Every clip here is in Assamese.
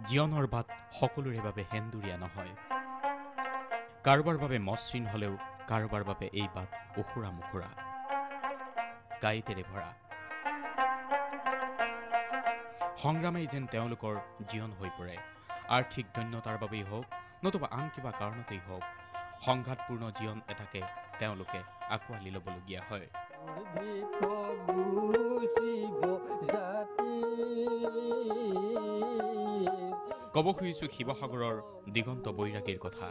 জীৱনৰ বাট সকলোৰে বাবে সেন্দুৰীয়া নহয়। কাৰোবাৰ বাবে মসৃণ হলেও কাৰোবাৰ বাবে এই বাট উখুৰা মুখুৰা, গাইতেৰে ভৰা। সংগ্ৰামেই যেন তেওঁলোকৰ জীৱন হৈ পৰে। আৰ্থিক দৈন্যতাৰ বাবেই হওক নতুবা আন কিবা কাৰণতেই হওক, সংঘাতপূৰ্ণ জীৱন এটাকে তেওঁলোকে আঁকোৱালি ল'বলগীয়া হয়। ক'ব খুজিছো শিৱসাগৰৰ দিগন্ত বৈৰাগীৰ কথা।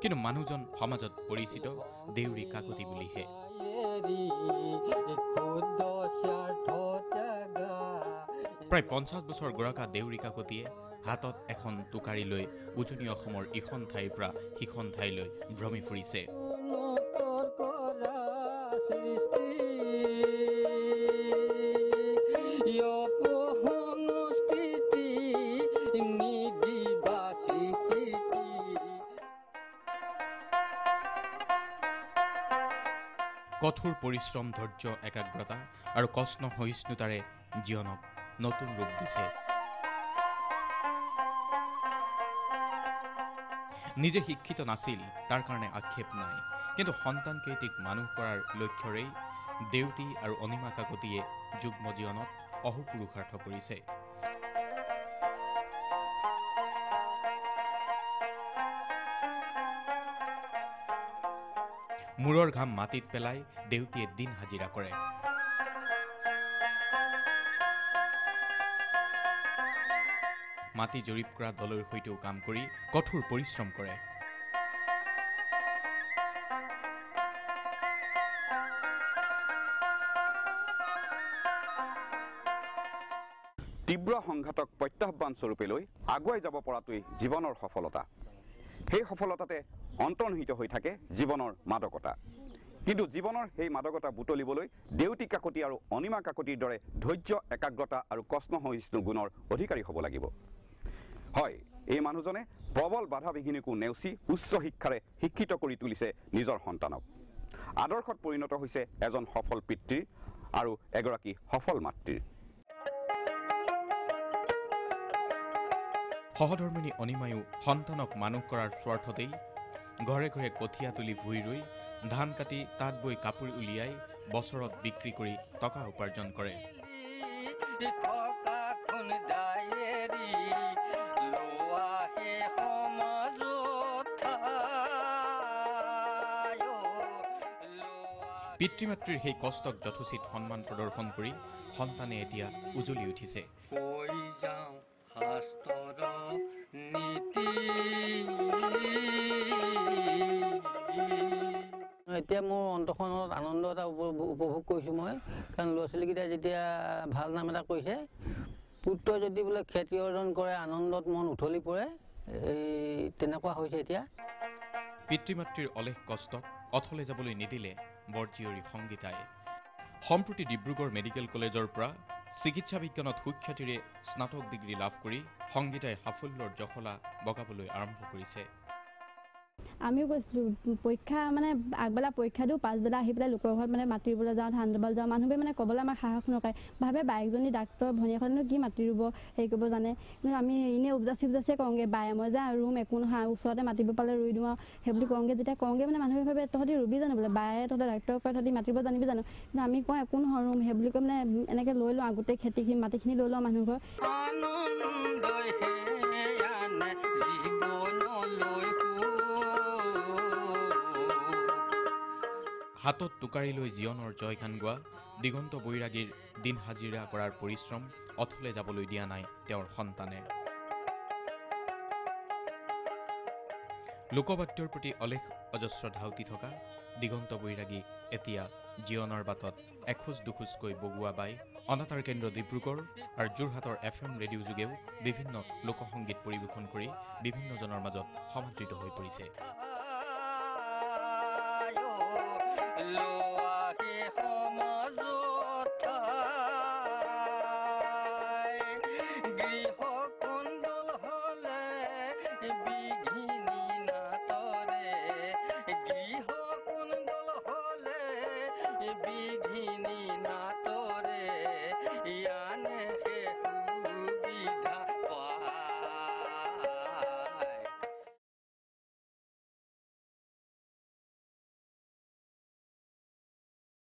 কিন্তু মানুহজন সমাজত পৰিচিত দেউৰী কাকতি বুলিহে। প্ৰায় 50 বছৰ গৰাকা দেউৰী কাকতিয়ে হাতত এখন টোকাৰি লৈ উজনি অসমৰ ইখন ঠাইৰ পৰা সিখন ঠাইলৈ ভ্ৰমি ফুৰিছে। কঠোৰ পৰিশ্ৰম, ধৈৰ্য, একাগ্ৰতা আৰু কষ্ট সহিষ্ণুতাৰে জীৱনক নতুন ৰূপ দিছে। নিজে শিক্ষিত নাছিল, তাৰ কাৰণে আক্ষেপ নাই। কিন্তু সন্তান কেইটিক মানুহ কৰাৰ লক্ষ্যৰেই দেউতী আৰু অনিমা কাকতিয়ে যুগ্ম জীৱনত অহোপুৰুষাৰ্থ কৰিছে। মূৰৰ ঘাম মাটিত পেলাই দেউতীয়ে দিন হাজিৰা কৰে। মাটি জৰীপ কৰা দলৰ সৈতেও কাম কৰি কঠোৰ পৰিশ্ৰম কৰে। তীব্ৰ সংঘাতক প্ৰত্যাহ্বান স্বৰূপে লৈ আগুৱাই যাব পৰাটোৱেই জীৱনৰ সফলতা। সেই সফলতাতে অন্তৰ্নিহিত হৈ থাকে জীৱনৰ মাদকতা। কিন্তু জীৱনৰ সেই মাদকতা বুটলিবলৈ দেউতী কাকতি আৰু অনিমা কাকতিৰ দৰে ধৈৰ্য, একাগ্ৰতা আৰু কষ্ট সহিষ্ণু গুণৰ অধিকাৰী হ'ব লাগিব। হয়, এই মানুহজনে প্ৰবল বাধা বিঘিনিকো নেওচি উচ্চ শিক্ষাৰে শিক্ষিত কৰি তুলিছে নিজৰ সন্তানক। আদৰ্শত পৰিণত হৈছে এজন সফল পিতৃৰ আৰু এগৰাকী সফল মাতৃৰ। সহধৰ্মিনী অনিমায়ো সন্তানক মানুহ কৰাৰ স্বাৰ্থতেই ঘৰে ঘৰে কঠীয়া তুলি ভুই ৰুই, ধান কাটি, তাঁত বৈ, কাপোৰ উলিয়াই বছৰত বিক্ৰী কৰি টকা উপাৰ্জন কৰে। পিতৃ মাতৃৰ সেই কষ্টক যথোচিত সন্মান প্ৰদৰ্শন কৰি সন্তানে এতিয়া উজলি উঠিছে। এতিয়া মোৰ অন্তৰখনত আনন্দ এটা উপভোগ কৰিছোঁ মই, কাৰণ ল'ৰা ছোৱালীকেইটাই যেতিয়া ভাল নাম এটা কৰিছে। পুত্ৰ যদি বোলে খ্যাতি অৰ্জন কৰে, আনন্দত মন উঠলি পৰে, তেনেকুৱা হৈছে এতিয়া। পিতৃ মাতৃৰ অলেখ কষ্টক অথলে যাবলৈ নিদিলে বৰজীয়ৰী সংগীতাই। সম্প্ৰতি ডিব্ৰুগড় মেডিকেল কলেজৰ পৰা চিকিৎসা বিজ্ঞানত সুখ্যাতিৰে স্নাতক ডিগ্ৰী লাভ কৰি সংগীতাই সাফল্যৰ জখলা বগাবলৈ আৰম্ভ কৰিছে। আমিও গৈছিলোঁ পৰীক্ষা, মানে আগবেলা পৰীক্ষা দিওঁ, পাছবেলা আহি পেলাই লোকৰ ঘৰত মানে মাটি ৰুবলৈ যাওঁ, ধান ৰুবলৈ যাওঁ। মানুহবোৰে মানে ক'বলৈ আমাক সাহস নকৰে, ভাবে বায়েকজনী ডাক্তৰ, ভনীয়েকনো কি মাটি ৰুব, হেৰি কৰিব জানে। কিন্তু আমি এনেই উপজাচিয়ে কওঁগৈ, বায়ে মই যে ৰুম, একো নহয়, ওচৰতে মাতিব পালে ৰুই দিওঁ আৰু সেই বুলি কওঁগৈ। যেতিয়া কওঁগৈ মানে মানুহে ভাবে তহঁতি ৰুবি জানো, বোলে বায়ে তহঁতে ডাক্তৰ কয়, তহঁতি মাতিব জানিবি জানো। কিন্তু আমি কওঁ একো নহয় ৰুম, সেই বুলি কৈ মানে এনেকৈ লৈ লওঁ, গোটেই খেতিখিনি মাটিখিনি লৈ লওঁ মানুহ ঘৰ। হাতত টোকাৰি লৈ জীৱনৰ জয়গান গোৱা দিগন্ত বৈৰাগীৰ দিন হাজিৰা কৰাৰ পৰিশ্ৰম অথলে যাবলৈ দিয়া নাই তেওঁৰ সন্তানে। লোকবাদ্যৰ প্ৰতি অলেখ অজস্ৰ ধাউতি থকা দিগন্ত বৈৰাগী এতিয়া জীৱনৰ বাটত এখোজ দুখোজকৈ বগুৱা বাই অনাতাঁৰ কেন্দ্ৰ ডিব্ৰুগড় আৰু যোৰহাটৰ FM ৰেডিঅ' যোগেও বিভিন্ন লোকসংগীত পৰিৱেশন কৰি বিভিন্নজনৰ মাজত সমাদৃত হৈ পৰিছে। বিঘিনি